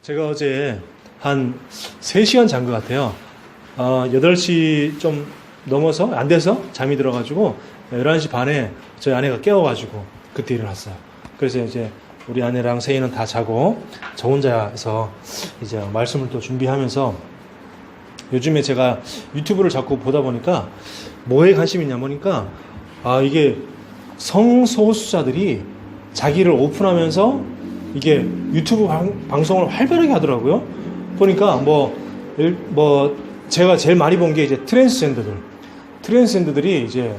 제가 어제 한 3시간 잔 것 같아요. 8시 좀 넘어서 안 돼서 잠이 들어가지고 11시 반에 저희 아내가 깨워가지고 그때 일어났어요. 그래서 이제 우리 아내랑 세이는 다 자고 저 혼자서 이제 말씀을 또 준비하면서 요즘에 제가 유튜브를 자꾸 보다 보니까 뭐에 관심이 있냐 보니까 이게 성소수자들이 자기를 오픈하면서 이게 유튜브 방송을 활발하게 하더라고요. 보니까 뭐 제가 제일 많이 본 게 이제 트랜스젠더들이 이제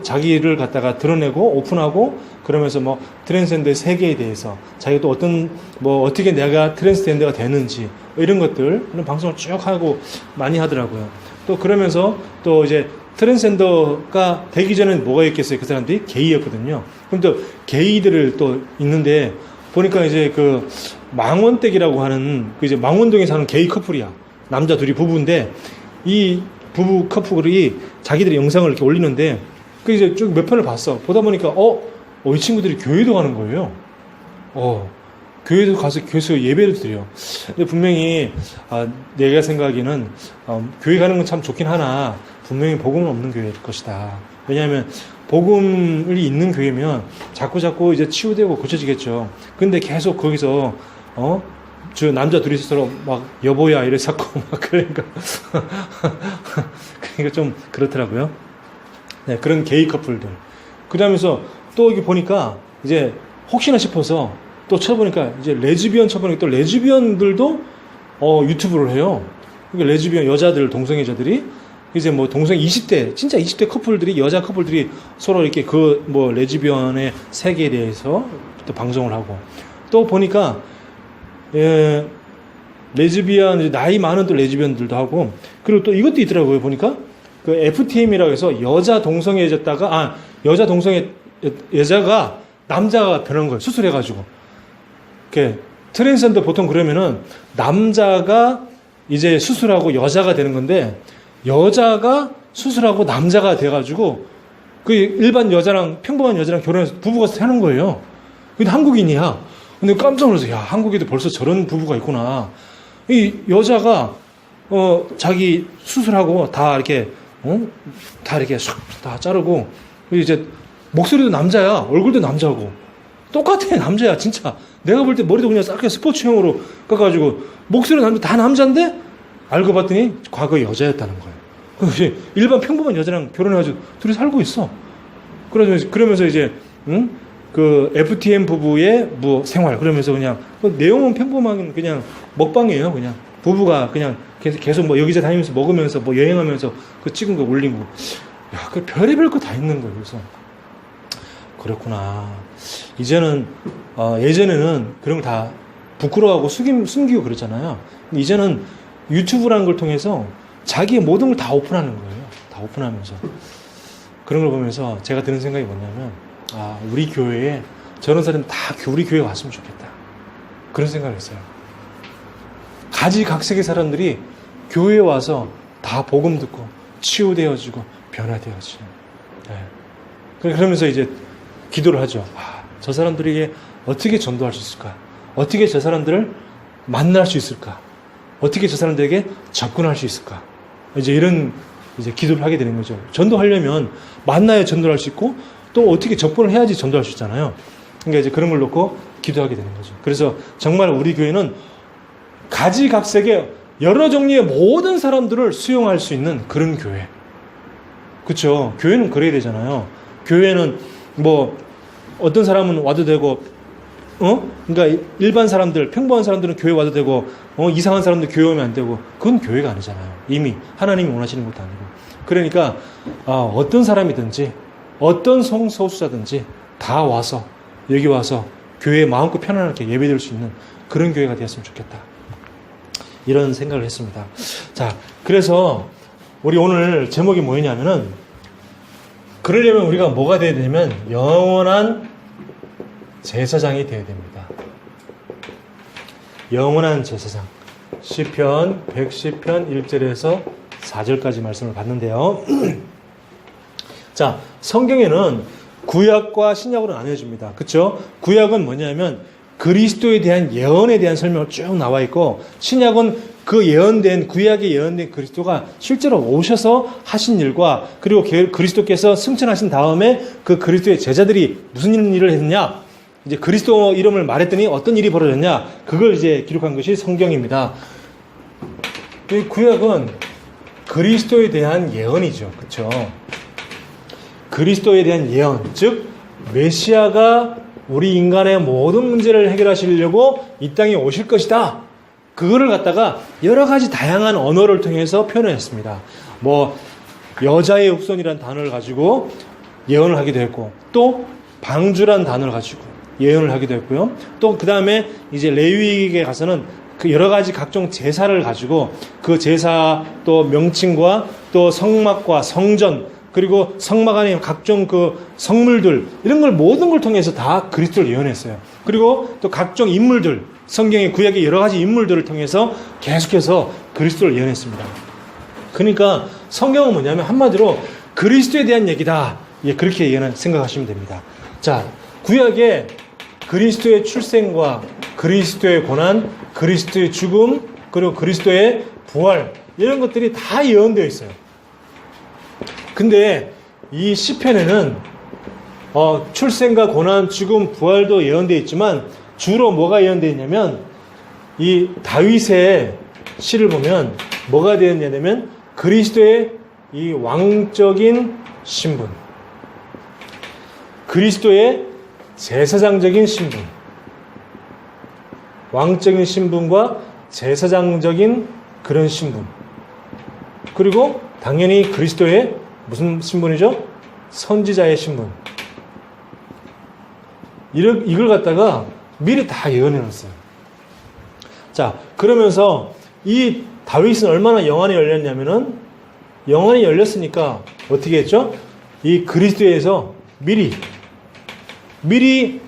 자기를 갖다가 드러내고 오픈하고 그러면서 뭐 트랜스젠더의 세계에 대해서 자기가 또 어떻게 내가 트랜스젠더가 되는지 이런 것들 이런 방송을 쭉 하고 많이 하더라고요. 또 그러면서 또 이제 트랜스젠더가 되기 전에는 뭐가 있겠어요? 그 사람들이 게이였거든요. 그럼 또 게이들을 또 있는데 보니까 이제 그 망원댁이라고 하는 그 이제 망원동에 사는 게이 커플이야. 남자 둘이 부부인데 이 부부 커플이 자기들이 영상을 이렇게 올리는데 그 이제 쭉 몇 편을 봤어. 보다 보니까 이 친구들이 교회도 가는 거예요. 교회도 가서 교회에서 예배를 드려. 근데 분명히 내가 생각하기에는 교회 가는 건 참 좋긴 하나 분명히 복음은 없는 교회일 것이다. 왜냐하면 복음이 있는 교회면 자꾸 이제 치유되고 고쳐지겠죠. 근데 계속 거기서 저 남자 둘이 서로 막 여보야 이래 자꾸 막 그러니까 좀 그렇더라고요. 네, 그런 게이 커플들. 그러면서 또 여기 보니까 이제 혹시나 싶어서 또 쳐보니까 이제 레즈비언 쳐보니까 또 레즈비언들도 유튜브를 해요. 그러니까 레즈비언 여자들 동성애자들이 이제 뭐 동성 20대 진짜 20대 커플들이 여자 커플들이 서로 이렇게 그 뭐 레즈비언의 세계에 대해서 또 방송을 하고 또 보니까 레즈비언 나이 많은 또 레즈비언들도 하고 그리고 또 이것도 있더라고요. 보니까 그 FTM이라고 해서 여자 동성애졌다가 여자가 남자가 변한 거예요. 수술해가지고 이렇게 트랜스젠더 보통 그러면은 남자가 이제 수술하고 여자가 되는 건데 여자가 수술하고 남자가 돼가지고 그 일반 여자랑 평범한 여자랑 결혼해서 부부가 사는 거예요. 근데 한국인이야. 근데 깜짝 놀라서 야 한국에도 벌써 저런 부부가 있구나. 이 여자가 자기 수술하고 다 이렇게 다 자르고 이제 목소리도 남자야. 얼굴도 남자고 똑같아. 남자야 진짜. 내가 볼 때 머리도 그냥 싹 스포츠형으로 깎아가지고 목소리도 남자 다 남자인데 알고 봤더니 과거에 여자였다는 거예요. 일반 평범한 여자랑 결혼해가지고 둘이 살고 있어. 그러면서 이제 그 FTM 부부의 뭐 생활 그러면서 그냥 그 내용은 평범한 그냥 먹방이에요. 그냥 부부가 그냥 계속 뭐 여기저기 다니면서 먹으면서 뭐 여행하면서 그 찍은 거 올린 거. 야, 그 별의별 거 다 있는 거예요. 그래서 그렇구나. 이제는 예전에는 그런 거 다 부끄러워하고 숨기고 그랬잖아요. 근데 이제는 유튜브라는 걸 통해서 자기의 모든 걸 다 오픈하는 거예요. 다 오픈하면서 그런 걸 보면서 제가 드는 생각이 뭐냐면 우리 교회에 저런 사람 다 우리 교회에 왔으면 좋겠다. 그런 생각을 했어요. 가지각색의 사람들이 교회에 와서 다 복음 듣고 치유되어지고 변화되어지는. 네. 그러면서 이제 기도를 하죠. 저 사람들에게 어떻게 전도할 수 있을까? 어떻게 저 사람들을 만날 수 있을까? 어떻게 저 사람들에게 접근할 수 있을까? 이제 이런 기도를 하게 되는 거죠. 전도하려면 만나야 전도를 할 수 있고 또 어떻게 접근을 해야지 전도할 수 있잖아요. 그러니까 이제 그런 걸 놓고 기도하게 되는 거죠. 그래서 정말 우리 교회는 가지각색의 여러 종류의 모든 사람들을 수용할 수 있는 그런 교회. 그렇죠? 교회는 그래야 되잖아요. 교회는 뭐 어떤 사람은 와도 되고 그러니까 일반 사람들, 평범한 사람들은 교회 와도 되고 이상한 사람들 교회 오면 안 되고 그건 교회가 아니잖아요. 이미 하나님이 원하시는 것도 아니고. 그러니까 어떤 사람이든지 어떤 성소수자든지 다 와서 여기 와서 교회에 마음껏 편안하게 예배드릴 수 있는 그런 교회가 되었으면 좋겠다. 이런 생각을 했습니다. 자, 그래서 우리 오늘 제목이 뭐였냐면은 그러려면 우리가 뭐가 돼야 되냐면 영원한 제사장이 되어야 됩니다. 영원한 제사장. 시편 110편 1절에서 4절까지 말씀을 봤는데요. 자, 성경에는 구약과 신약으로 나뉘어집니다. 그렇죠? 구약은 뭐냐면 그리스도에 대한 예언에 대한 설명을 쭉 나와 있고, 신약은 그 예언된, 구약에 예언된 그리스도가 실제로 오셔서 하신 일과, 그리고 그리스도께서 승천하신 다음에 그 그리스도의 제자들이 무슨 일을 했느냐, 이제 그리스도 이름을 말했더니 어떤 일이 벌어졌냐, 그걸 이제 기록한 것이 성경입니다. 이 구약은 그리스도에 대한 예언이죠. 그렇죠? 그리스도에 대한 예언, 즉 메시아가 우리 인간의 모든 문제를 해결하시려고 이 땅에 오실 것이다. 그거를 갖다가 여러 가지 다양한 언어를 통해서 표현했습니다. 뭐 여자의 후손이라는 단어를 가지고 예언을 하기도 했고, 또 방주란 단어를 가지고 예언을 하기도 했고요. 또 그 다음에 이제 레위기에 가서는 그 여러 가지 각종 제사를 가지고 그 제사 또 명칭과 또 성막과 성전, 그리고 성막 안에 각종 그 성물들, 이런 걸 모든 걸 통해서 다 그리스도를 예언했어요. 그리고 또 각종 인물들, 성경의 구약의 여러 가지 인물들을 통해서 계속해서 그리스도를 예언했습니다. 그러니까 성경은 뭐냐면 한마디로 그리스도에 대한 얘기다. 예, 그렇게 생각하시면 됩니다. 자, 구약에 그리스도의 출생과 그리스도의 고난, 그리스도의 죽음, 그리고 그리스도의 부활, 이런 것들이 다 예언되어 있어요. 근데 이 시편에는 출생과 고난, 죽음, 부활도 예언되어 있지만 주로 뭐가 예언되어 있냐면, 이 다윗의 시를 보면 뭐가 되었냐면 그리스도의 이 왕적인 신분, 그리스도의 제사장적인 신분, 왕적인 신분과 제사장적인 그런 신분, 그리고 당연히 그리스도의 무슨 신분이죠? 선지자의 신분. 이걸 갖다가 미리 다 예언해 놨어요. 자, 그러면서 이 다윗은 얼마나 영안이 열렸냐면은, 영안이 열렸으니까 어떻게 했죠? 이 그리스도에서 미리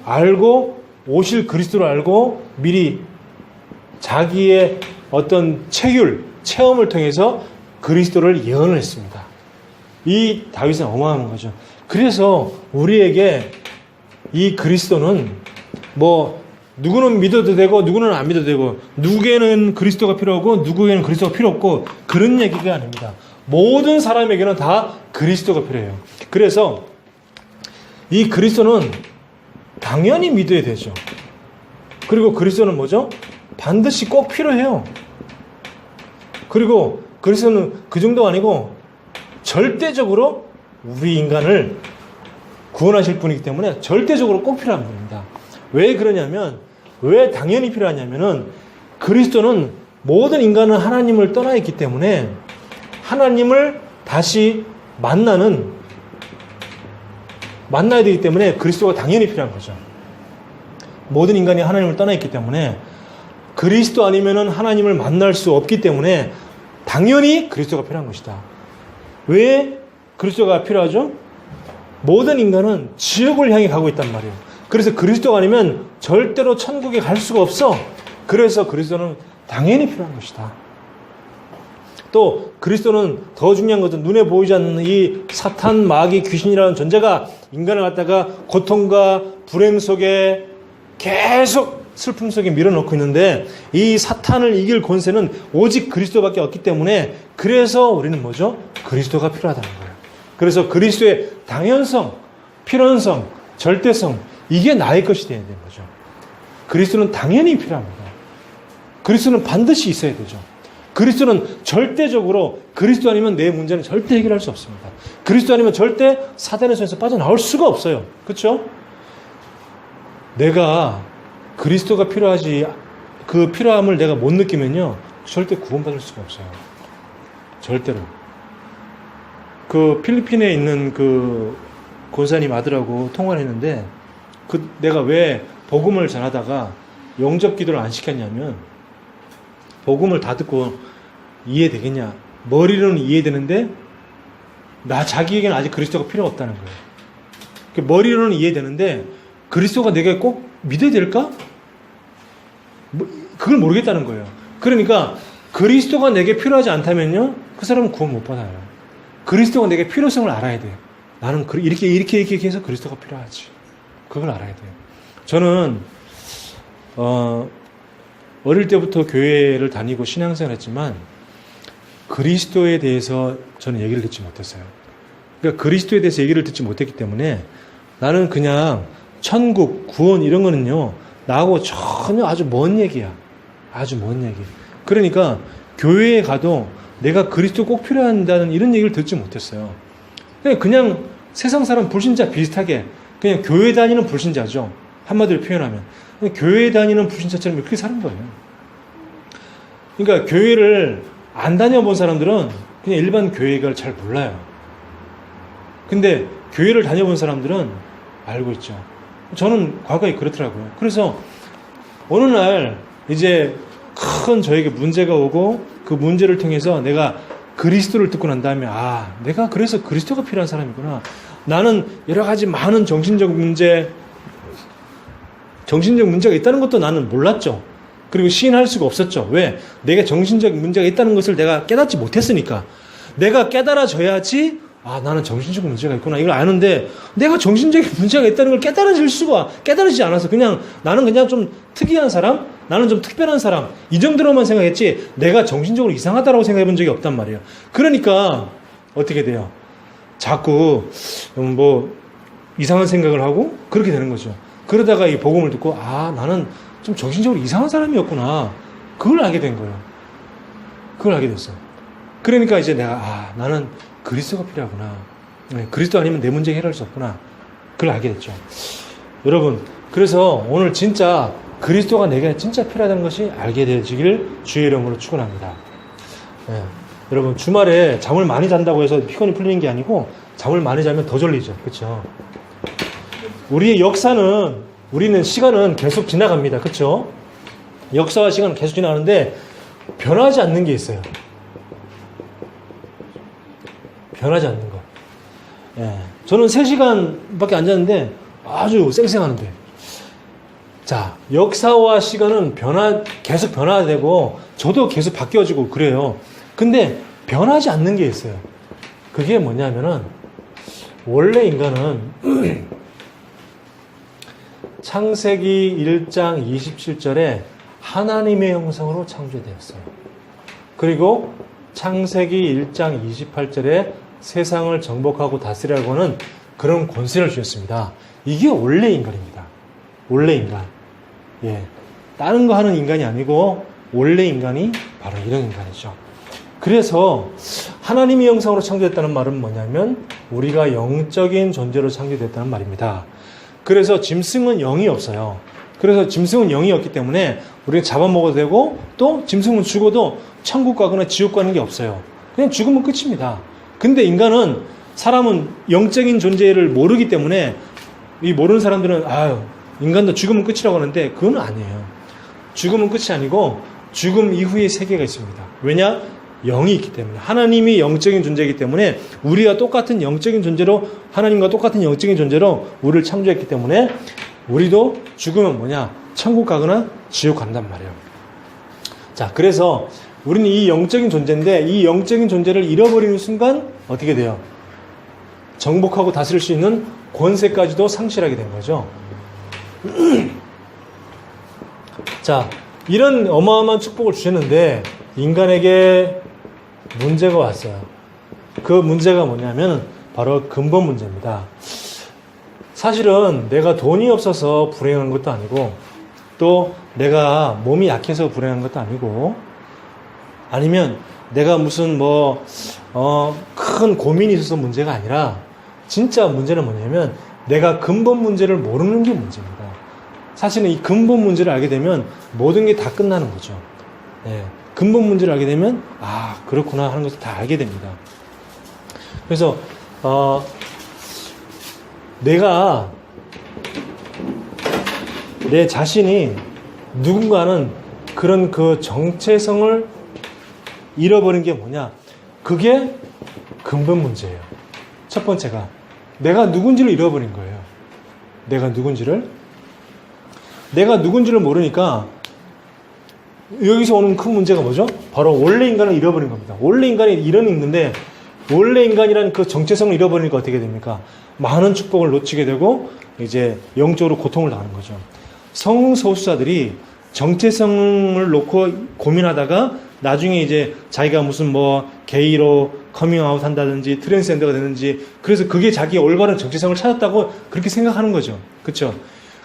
알고, 오실 그리스도를 알고 미리 자기의 어떤 체험을 통해서 그리스도를 예언을 했습니다. 이 다윗은 어마어마한 거죠. 그래서 우리에게 이 그리스도는 뭐 누구는 믿어도 되고 누구는 안 믿어도 되고, 누구에게는 그리스도가 필요하고 누구에게는 그리스도가 필요 없고, 그런 얘기가 아닙니다. 모든 사람에게는 다 그리스도가 필요해요. 그래서 이 그리스도는 당연히 믿어야 되죠. 그리고 그리스도는 뭐죠? 반드시 꼭 필요해요. 그리고 그리스도는 그 정도가 아니고 절대적으로 우리 인간을 구원하실 분이기 때문에 절대적으로 꼭 필요한 분입니다. 왜 그러냐면, 왜 당연히 필요하냐면은, 그리스도는 모든 인간은 하나님을 떠나 있기 때문에 하나님을 다시 만나야 되기 때문에 그리스도가 당연히 필요한 거죠. 모든 인간이 하나님을 떠나 있기 때문에 그리스도 아니면은 하나님을 만날 수 없기 때문에 당연히 그리스도가 필요한 것이다. 왜 그리스도가 필요하죠? 모든 인간은 지옥을 향해 가고 있단 말이에요. 그래서 그리스도가 아니면 절대로 천국에 갈 수가 없어. 그래서 그리스도는 당연히 필요한 것이다. 또 그리스도는 더 중요한 것은 눈에 보이지 않는 이 사탄, 마귀, 귀신이라는 존재가 인간을 갖다가 고통과 불행 속에 계속 슬픔 속에 밀어넣고 있는데, 이 사탄을 이길 권세는 오직 그리스도밖에 없기 때문에, 그래서 우리는 뭐죠? 그리스도가 필요하다는 거예요. 그래서 그리스도의 당연성, 필연성, 절대성, 이게 나의 것이 되어야 되는 거죠. 그리스도는 당연히 필요합니다. 그리스도는 반드시 있어야 되죠. 그리스도는 절대적으로, 그리스도 아니면 내 문제는 절대 해결할 수 없습니다. 그리스도 아니면 절대 사단의 손에서 빠져나올 수가 없어요. 그렇죠? 내가 그리스도가 필요하지, 그 필요함을 내가 못 느끼면요, 절대 구원받을 수가 없어요. 절대로. 그 필리핀에 있는 그 권사님 아들하고 통화를 했는데, 내가 왜 복음을 전하다가 영접 기도를 안 시켰냐면, 복음을 다 듣고 이해되겠냐? 머리로는 이해되는데 자기에게는 아직 그리스도가 필요 없다는 거예요. 머리로는 이해되는데 그리스도가 내게 꼭 믿어야 될까? 그걸 모르겠다는 거예요. 그러니까 그리스도가 내게 필요하지 않다면요, 그 사람은 구원 못 받아요. 그리스도가 내게 필요성을 알아야 돼요. 나는 이렇게 해서 그리스도가 필요하지. 그걸 알아야 돼요. 저는 어릴 때부터 교회를 다니고 신앙생활 했지만 그리스도에 대해서 저는 얘기를 듣지 못했어요. 그러니까 그리스도에 대해서 얘기를 듣지 못했기 때문에 나는 그냥 천국, 구원 이런 거는요, 나하고 전혀 아주 먼 얘기야. 아주 먼 얘기. 그러니까 교회에 가도 내가 그리스도 꼭 필요한다는 이런 얘기를 듣지 못했어요. 그냥 세상 사람 불신자 비슷하게 그냥 교회 다니는 불신자죠. 한마디로 표현하면. 교회 다니는 불신자처럼 이렇게 사는 거예요. 그러니까 교회를 안 다녀본 사람들은 그냥 일반 교회를 잘 몰라요. 근데 교회를 다녀본 사람들은 알고 있죠. 저는 과거에 그렇더라고요. 그래서 어느 날 이제 큰 저에게 문제가 오고 그 문제를 통해서 내가 그리스도를 듣고 난 다음에 내가 그래서 그리스도가 필요한 사람이구나. 나는 여러 가지 많은 정신적 문제가 있다는 것도 나는 몰랐죠. 그리고 시인할 수가 없었죠. 왜? 내가 정신적 문제가 있다는 것을 내가 깨닫지 못했으니까. 내가 깨달아져야지 나는 정신적 문제가 있구나 이걸 아는데 내가 정신적인 문제가 있다는 걸 깨달아지지 않아서 그냥 나는 그냥 좀 특이한 사람, 나는 좀 특별한 사람 이 정도로만 생각했지 내가 정신적으로 이상하다라고 생각해 본 적이 없단 말이에요. 그러니까 어떻게 돼요? 자꾸 뭐 이상한 생각을 하고 그렇게 되는 거죠. 그러다가 이 복음을 듣고 나는 좀 정신적으로 이상한 사람이었구나 그걸 알게 된 거예요. 그걸 알게 됐어요. 그러니까 이제 내가 나는 그리스도가 필요하구나. 그리스도 아니면 내 문제 해결할 수 없구나. 그걸 알게 됐죠. 여러분, 그래서 오늘 진짜 그리스도가 내게 진짜 필요하다는 것이 알게 되시길 주의 이름으로 축원합니다. 여러분, 주말에 잠을 많이 잔다고 해서 피곤이 풀리는 게 아니고 잠을 많이 자면 더 졸리죠. 그렇죠? 우리는 시간은 계속 지나갑니다. 그렇죠? 역사와 시간은 계속 지나가는데 변하지 않는 게 있어요. 변하지 않는 거. 저는 3시간밖에 안 잤는데 아주 쌩쌩하는데. 자, 역사와 시간은 계속 변화되고 저도 계속 바뀌어지고 그래요. 근데 변하지 않는 게 있어요. 그게 뭐냐면은 원래 인간은 창세기 1장 27절에 하나님의 형상으로 창조되었어요. 그리고 창세기 1장 28절에 세상을 정복하고 다스리라고 하는 그런 권세를 주셨습니다. 이게 원래 인간입니다. 원래 인간. 다른 거 하는 인간이 아니고 원래 인간이 바로 이런 인간이죠. 그래서 하나님의 형상으로 창조됐다는 말은 뭐냐면 우리가 영적인 존재로 창조됐다는 말입니다. 그래서 짐승은 영이 없어요. 그래서 짐승은 영이 없기 때문에 우리가 잡아먹어도 되고 또 짐승은 죽어도 천국 가거나 지옥 가는 게 없어요. 그냥 죽으면 끝입니다. 근데 사람은 영적인 존재를 모르기 때문에 이 모르는 사람들은 인간도 죽으면 끝이라고 하는데 그건 아니에요. 죽으면 끝이 아니고 죽음 이후의 세계가 있습니다. 왜냐? 영이 있기 때문에. 하나님이 영적인 존재이기 때문에 우리가 똑같은 영적인 존재로 하나님과 똑같은 영적인 존재로 우리를 창조했기 때문에 우리도 죽으면 뭐냐? 천국 가거나 지옥 간단 말이에요. 자, 그래서 우리는 이 영적인 존재인데 이 영적인 존재를 잃어버리는 순간 어떻게 돼요? 정복하고 다스릴 수 있는 권세까지도 상실하게 된 거죠. 자, 이런 어마어마한 축복을 주셨는데 인간에게 문제가 왔어요. 그 문제가 뭐냐면 바로 근본 문제입니다. 사실은 내가 돈이 없어서 불행한 것도 아니고 또 내가 몸이 약해서 불행한 것도 아니고 아니면 내가 무슨 큰 고민이 있어서 문제가 아니라 진짜 문제는 뭐냐면 내가 근본 문제를 모르는 게 문제입니다. 사실은 이 근본 문제를 알게 되면 모든 게 다 끝나는 거죠. 근본 문제를 알게 되면 그렇구나 하는 것을 다 알게 됩니다. 그래서 내가 내 자신이 누군가는 그런 그 정체성을 잃어버린 게 뭐냐? 그게 근본 문제예요. 첫 번째가 내가 누군지를 잃어버린 거예요. 내가 누군지를 모르니까 여기서 오는 큰 문제가 뭐죠? 바로 원래 인간을 잃어버린 겁니다. 원래 인간이 있는데 원래 인간이라는 그 정체성을 잃어버리니까 어떻게 됩니까? 많은 축복을 놓치게 되고 이제 영적으로 고통을 당하는 거죠. 성소수자들이 정체성을 놓고 고민하다가 나중에 이제 자기가 무슨 뭐 게이로 커밍아웃 한다든지 트랜스젠더가 되는지 그래서 그게 자기의 올바른 정체성을 찾았다고 그렇게 생각하는 거죠. 그렇죠?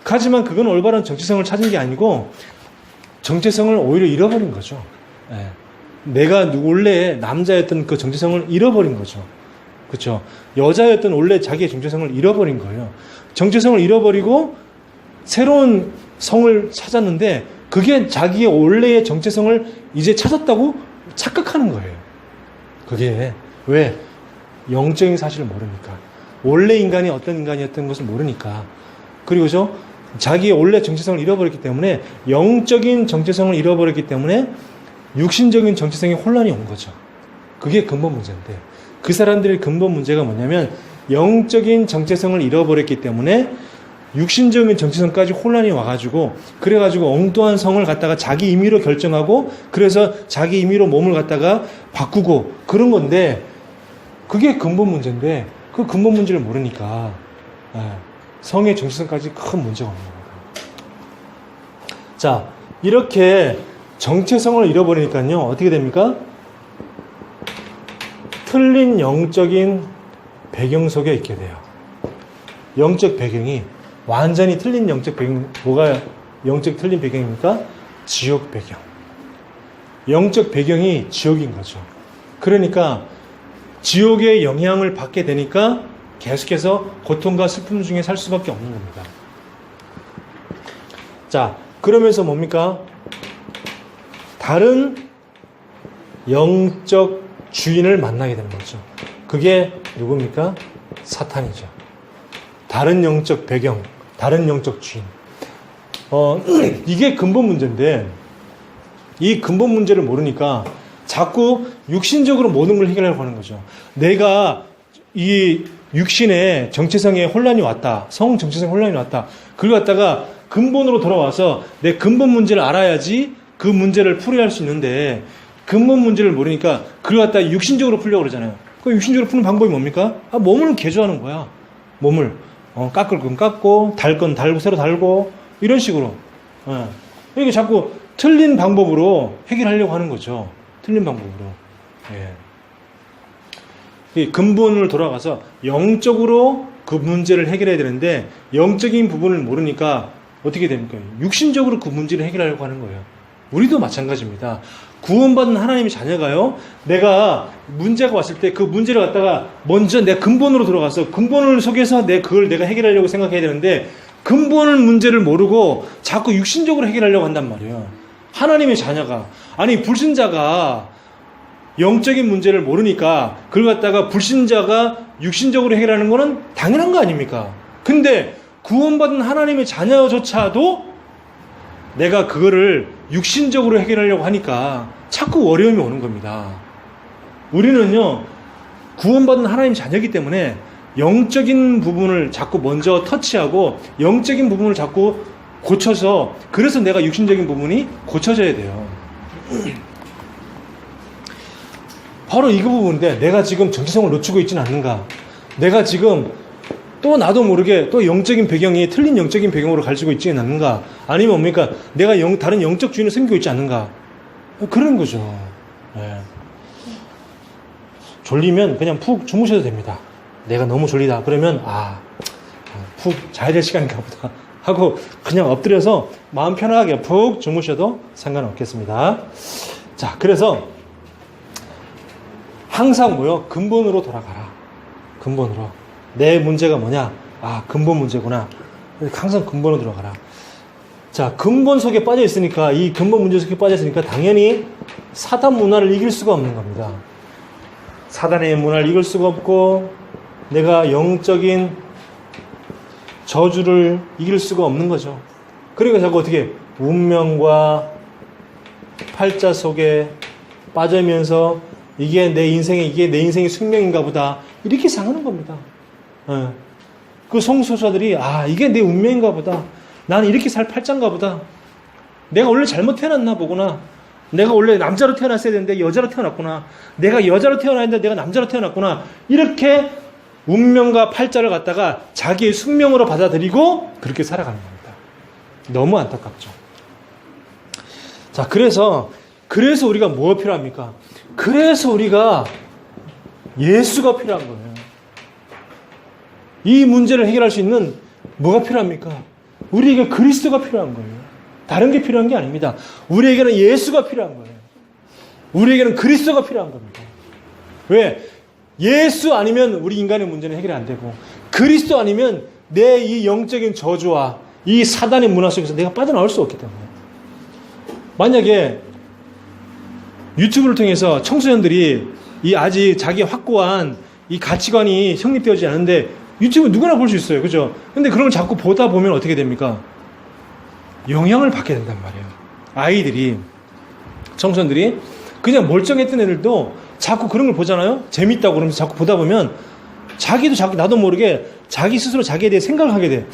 하지만 그건 올바른 정체성을 찾은 게 아니고 정체성을 오히려 잃어버린 거죠. 예. 내가 원래 남자였던 그 정체성을 잃어버린 거죠. 그렇죠? 여자였던 원래 자기의 정체성을 잃어버린 거예요. 정체성을 잃어버리고 새로운 성을 찾았는데 그게 자기의 원래의 정체성을 이제 찾았다고 착각하는 거예요. 그게 왜? 영적인 사실을 모르니까. 원래 인간이 어떤 인간이었던 것을 모르니까. 그리고서 자기의 원래 정체성을 잃어버렸기 때문에 영적인 정체성을 잃어버렸기 때문에 육신적인 정체성에 혼란이 온 거죠. 그게 근본 문제인데 그 사람들의 근본 문제가 뭐냐면 영적인 정체성을 잃어버렸기 때문에 육신적인 정체성까지 혼란이 와가지고 그래가지고 엉뚱한 성을 갖다가 자기 임의로 결정하고 그래서 자기 임의로 몸을 갖다가 바꾸고 그런 건데 그게 근본 문제인데 그 근본 문제를 모르니까 성의 정체성까지 큰 문제가 없는 겁니다. 자, 이렇게 정체성을 잃어버리니까요 어떻게 됩니까? 틀린 영적인 배경 속에 있게 돼요. 영적 배경이 완전히 틀린 영적 배경, 뭐가 영적 틀린 배경입니까? 지옥 배경. 영적 배경이 지옥인 거죠. 그러니까 지옥의 영향을 받게 되니까 계속해서 고통과 슬픔 중에 살 수밖에 없는 겁니다. 자, 그러면서 뭡니까? 다른 영적 주인을 만나게 되는 거죠. 그게 누굽니까? 사탄이죠. 다른 영적 배경, 다른 영적 주인. 이게 근본 문제인데 이 근본 문제를 모르니까 자꾸 육신적으로 모든 걸 해결하려고 하는 거죠. 내가 이 육신의 정체성에 혼란이 왔다. 성 정체성에 혼란이 왔다. 그걸 갖다가 근본으로 돌아와서 내 근본 문제를 알아야지 그 문제를 풀이할 수 있는데 근본 문제를 모르니까 그걸 갖다가 육신적으로 풀려고 그러잖아요. 그 육신적으로 푸는 방법이 뭡니까? 몸을 개조하는 거야. 몸을. 깎을 건 깎고, 달 건 달고, 새로 달고, 이런 식으로. 이게 자꾸 틀린 방법으로 해결하려고 하는 거죠. 틀린 방법으로. 이 근본으로 돌아가서 영적으로 그 문제를 해결해야 되는데, 영적인 부분을 모르니까 어떻게 됩니까? 육신적으로 그 문제를 해결하려고 하는 거예요. 우리도 마찬가지입니다. 구원받은 하나님의 자녀가요, 내가 문제가 왔을 때 그 문제를 갖다가 먼저 내 근본으로 들어가서 근본을 속에서 그걸 내가 해결하려고 생각해야 되는데 근본을 문제를 모르고 자꾸 육신적으로 해결하려고 한단 말이에요. 하나님의 자녀가. 아니, 불신자가 영적인 문제를 모르니까 그걸 갖다가 불신자가 육신적으로 해결하는 거는 당연한 거 아닙니까? 근데 구원받은 하나님의 자녀조차도 내가 그거를 육신적으로 해결하려고 하니까 자꾸 어려움이 오는 겁니다. 우리는요, 구원받은 하나님 자녀이기 때문에 영적인 부분을 자꾸 먼저 터치하고 영적인 부분을 자꾸 고쳐서 그래서 내가 육신적인 부분이 고쳐져야 돼요. 바로 이 부분인데 내가 지금 정체성을 놓치고 있지는 않는가? 내가 지금 또 나도 모르게 또 영적인 배경이 틀린 영적인 배경으로 가지고 있지는 않는가? 아니면 뭡니까? 내가 다른 영적 주인을 섬기고 있지 않는가? 그런 거죠. 네. 졸리면 그냥 푹 주무셔도 됩니다. 내가 너무 졸리다. 그러면 푹 자야 될 시간인가 보다 하고 그냥 엎드려서 마음 편하게 푹 주무셔도 상관없겠습니다. 자, 그래서 항상 근본으로 돌아가라. 근본으로. 내 문제가 뭐냐? 근본 문제구나. 항상 근본으로 들어가라. 자, 근본 속에 빠져 있으니까, 이 근본 문제 속에 빠져 있으니까 당연히 사단 문화를 이길 수가 없는 겁니다. 사단의 문화를 이길 수가 없고, 내가 영적인 저주를 이길 수가 없는 거죠. 그러니까 자꾸 어떻게 운명과 팔자 속에 빠지면서 이게 내 인생의 숙명인가 보다. 이렇게 생각하는 겁니다. 그 성소수자들이 이게 내 운명인가 보다. 나는 이렇게 살 팔자인가 보다. 내가 원래 잘못 태어났나 보구나. 내가 원래 남자로 태어났어야 되는데 여자로 태어났구나. 내가 여자로 태어나야 되는데 내가 남자로 태어났구나. 이렇게 운명과 팔자를 갖다가 자기의 숙명으로 받아들이고 그렇게 살아가는 겁니다. 너무 안타깝죠. 자, 그래서 우리가 뭐가 필요합니까? 그래서 우리가 예수가 필요한 거예요. 이 문제를 해결할 수 있는 뭐가 필요합니까? 우리에게 그리스도가 필요한 거예요. 다른 게 필요한 게 아닙니다. 우리에게는 예수가 필요한 거예요. 우리에게는 그리스도가 필요한 겁니다. 왜? 예수 아니면 우리 인간의 문제는 해결이 안 되고, 그리스도 아니면 내 이 영적인 저주와 이 사단의 문화 속에서 내가 빠져나올 수 없기 때문에. 만약에 유튜브를 통해서 청소년들이 이 아직 자기 확고한 이 가치관이 성립되어지지 않은데, 유튜브 누구나 볼 수 있어요. 그죠? 근데 그런 걸 자꾸 보다 보면 어떻게 됩니까? 영향을 받게 된단 말이에요. 아이들이, 청소년들이 그냥 멀쩡했던 애들도 자꾸 그런 걸 보잖아요? 재밌다고 그러면서 자꾸 보다 보면 자기도 자꾸 나도 모르게 자기 스스로 자기에 대해 생각을 하게 돼.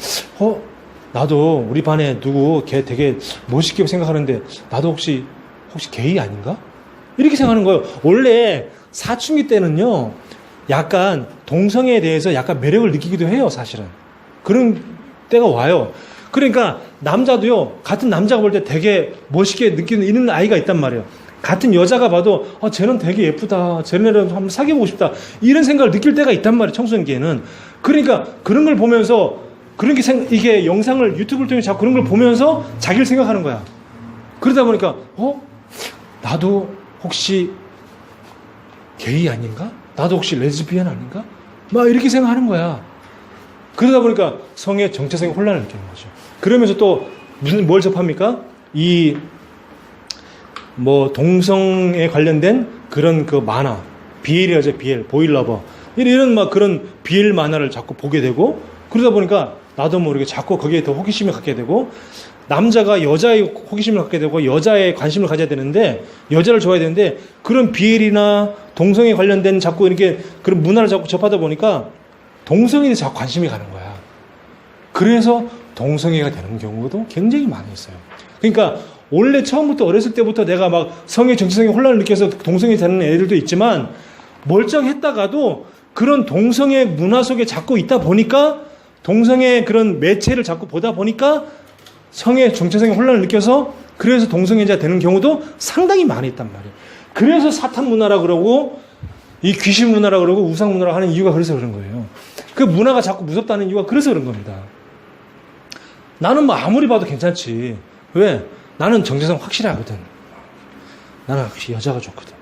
나도 우리 반에 누구 걔 되게 멋있게 생각하는데 나도 혹시 게이 아닌가? 이렇게 생각하는 거예요. 원래 사춘기 때는요, 약간 동성애에 대해서 약간 매력을 느끼기도 해요, 사실은. 그런 때가 와요. 그러니까 남자도요, 같은 남자가 볼 때 되게 멋있게 느끼는 이런 아이가 있단 말이에요. 같은 여자가 봐도 쟤는 되게 예쁘다, 쟤네를 한번 사귀어보고 싶다, 이런 생각을 느낄 때가 있단 말이에요, 청소년기에는. 그러니까 그런 걸 보면서 이게 영상을 유튜브를 통해 자꾸 그런 걸 보면서 자기를 생각하는 거야. 그러다 보니까 나도 혹시 게이 아닌가? 나도 혹시 레즈비언 아닌가? 막 이렇게 생각하는 거야. 그러다 보니까 성의 정체성의 혼란을 느끼는 거죠. 그러면서 또 뭘 접합니까? 동성에 관련된 그런 그 만화, BL이죠, BL, 보일러버. 이런 막 그런 BL 만화를 자꾸 보게 되고, 그러다 보니까 나도 모르게 자꾸 거기에 더 호기심을 갖게 되고, 남자가 여자의 호기심을 갖게 되고, 여자의 관심을 가져야 되는데, 여자를 좋아해야 되는데, 그런 BL이나 동성에 관련된 자꾸 이렇게 그런 문화를 자꾸 접하다 보니까 동성애에 자꾸 관심이 가는 거야. 그래서 동성애가 되는 경우도 굉장히 많이 있어요. 그러니까 원래 처음부터 어렸을 때부터 내가 막 성의 정체성의 혼란을 느껴서 동성애 되는 애들도 있지만, 멀쩡했다가도 그런 동성애 문화 속에 자꾸 있다 보니까, 동성애 그런 매체를 자꾸 보다 보니까 성의 정체성의 혼란을 느껴서 그래서 동성애자 되는 경우도 상당히 많이 있단 말이에요. 그래서 사탄 문화라 그러고 이 귀신 문화라 그러고 우상 문화라 하는 이유가 그래서 그런 거예요. 그 문화가 자꾸 무섭다는 이유가 그래서 그런 겁니다. 나는 뭐 아무리 봐도 괜찮지. 왜? 나는 정체성 확실하거든. 나는 확실히 여자가 좋거든.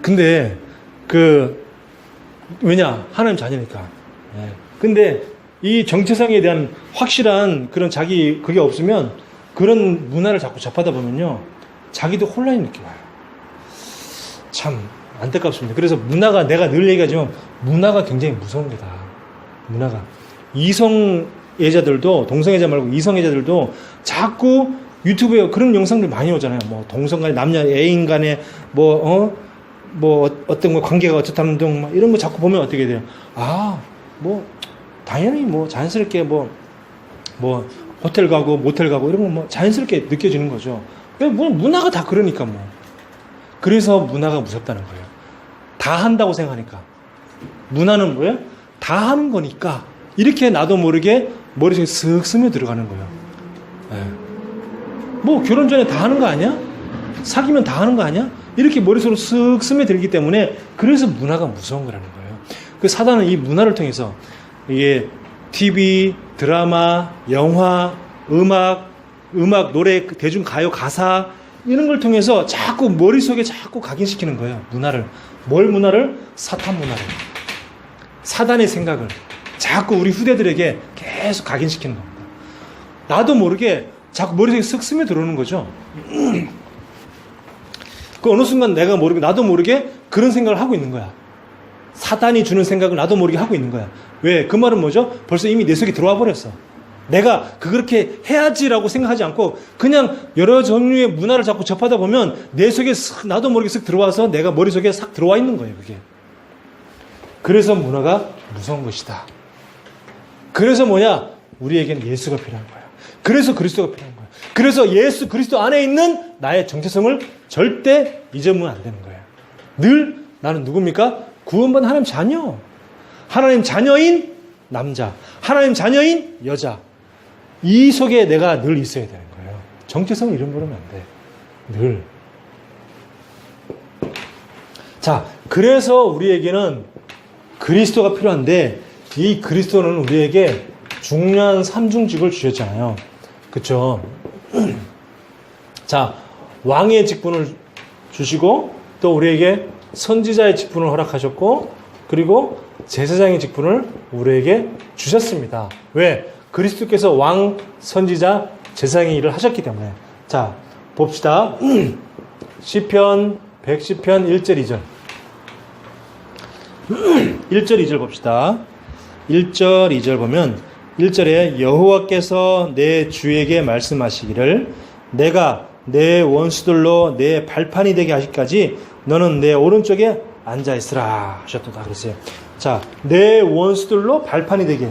근데 왜냐? 하나님 자녀니까. 근데 이 정체성에 대한 확실한 그런 그게 없으면 그런 문화를 자꾸 접하다 보면요, 자기도 혼란이 느껴요. 참 안타깝습니다. 그래서 내가 늘 얘기하지만 문화가 굉장히 무서운 거다. 문화가. 이성애자들도, 동성애자 말고 이성애자들도 자꾸 유튜브에 그런 영상들 많이 오잖아요. 뭐 동성 간에, 남녀 애인 간에 어떤 거 관계가 어떻다는 등 이런 거 자꾸 보면 어떻게 돼요? 당연히 자연스럽게 호텔 가고 모텔 가고 이런 거 자연스럽게 느껴지는 거죠. 문화가 다 그러니까 그래서 문화가 무섭다는 거예요. 다 한다고 생각하니까. 문화는 뭐예요? 다 하는 거니까 이렇게 나도 모르게 머릿속에 쓱 스며 들어가는 거예요. 결혼 전에 다 하는 거 아니야? 사귀면 다 하는 거 아니야? 이렇게 머릿속으로 쓱 스며들기 때문에 그래서 문화가 무서운 거라는 거예요. 그 사단은 이 문화를 통해서 이게 TV, 드라마, 영화, 음악, 노래, 대중가요 가사 이런 걸 통해서 자꾸 머릿속에 자꾸 각인시키는 거예요. 문화를. 뭘 문화를? 사탄 문화를. 사단의 생각을 자꾸 우리 후대들에게 계속 각인시키는 겁니다. 나도 모르게 자꾸 머릿속에 쓱 스며들어오는 거죠. 그 어느 순간 나도 모르게 그런 생각을 하고 있는 거야. 사단이 주는 생각을 나도 모르게 하고 있는 거야. 왜? 그 말은 뭐죠? 벌써 이미 내 속에 들어와 버렸어. 내가 그렇게 해야지라고 생각하지 않고 그냥 여러 종류의 문화를 자꾸 접하다 보면 내 속에 나도 모르게 쓱 들어와서 내가 머릿속에 싹 들어와 있는 거예요, 그게. 그래서 문화가 무서운 것이다. 그래서 우리에게는 예수가 필요한 거예요. 그래서 그리스도가 필요한 거예요. 그래서 예수 그리스도 안에 있는 나의 정체성을 절대 잊으면 안 되는 거예요. 늘 나는 누굽니까? 구원받은 하나님 자녀. 하나님 자녀인 남자. 하나님 자녀인 여자. 이 속에 내가 늘 있어야 되는 거예요. 정체성을 잃어버리면 안 돼. 늘. 자, 그래서 우리에게는 그리스도가 필요한데 이 그리스도는 우리에게 중요한 삼중직을 주셨잖아요. 그쵸? 자, 왕의 직분을 주시고 또 우리에게 선지자의 직분을 허락하셨고 그리고 제사장의 직분을 우리에게 주셨습니다. 왜? 그리스도께서 왕, 선지자, 제사장의 일을 하셨기 때문에. 자, 봅시다. 시편 110편 1절 2절 1절 2절 봅시다. 1절 2절 보면 1절에 여호와께서 내 주에게 말씀하시기를 내가 내 원수들로 내 발판이 되게 하시기까지 너는 내 오른쪽에 앉아있으라 하셨다 그랬어요. 자, 내 원수들로 발판이 되게,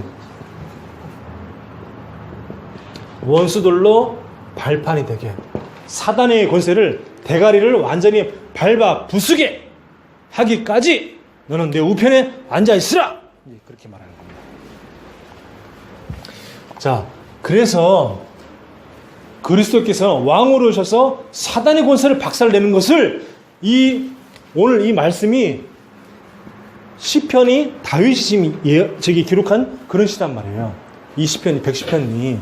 원수들로 발판이 되게, 사단의 권세를 대가리를 완전히 밟아 부수게 하기까지 너는 내 우편에 앉아있으라 그렇게 말하는 겁니다. 자, 그래서 그리스도께서 왕으로 오셔서 사단의 권세를 박살내는 것을 오늘 이 말씀이 시편이 다윗이 저기 기록한 그런 시단 말이에요. 이 시편이 110편이